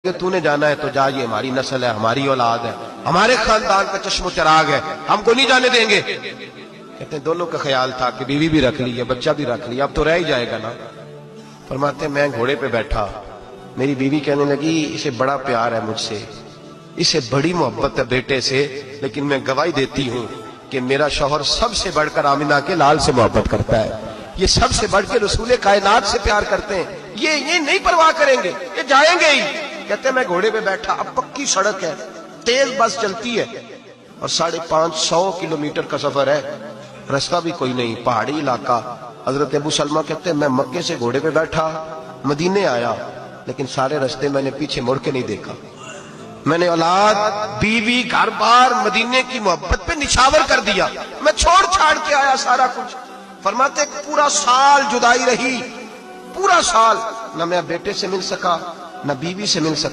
کہ تو نے جانا ہے تو جا، یہ ہماری نسل ہے، ہماری اولاد ہے، ہمارے خاندان کا چشم و چراغ ہے، ہم کو نہیں جانے دیں گے۔ کہتے ہیں دونوں کا خیال تھا کہ بیوی بھی رکھ لی ہے، بچہ بھی رکھ لیا، اب تو رہ ہی جائے گا نا۔ فرماتے ہیں میں گھوڑے پہ بیٹھا، میری بیوی کہنے لگی اسے بڑا پیار ہے مجھ سے، اسے بڑی محبت ہے بیٹے سے، لیکن میں گواہی دیتی ہوں کہ میرا شوہر سب سے بڑھ کر آمنہ کے لال سے محبت کرتا ہے، یہ سب سے بڑھ کے رسول کائنات سے پیار کرتے ہیں، یہ نہیں پرواہ کریں گے، یہ جائیں گے ہی۔ کہتے ہیں میں گھوڑے پہ بیٹھا، اب پکی سڑک ہے، تیز بس چلتی ہے اور 550 کلومیٹر کا سفر ہے، رستہ بھی کوئی نہیں، پہاڑی علاقہ۔ حضرت ابو سلمہ کہتے ہیں میں مکے سے گھوڑے پہ بیٹھا مدینے آیا، لیکن سارے رستے میں نے پیچھے مڑ کے نہیں دیکھا، میں نے اولاد بیوی گھر بار مدینے کی محبت پہ نچھاور کر دیا، میں چھوڑ چھاڑ کے آیا سارا کچھ۔ فرماتے پورا سال جدائی رہی، پورا سال نہ میں بیٹے سے مل سکا نہ بیوی سے مل سکا۔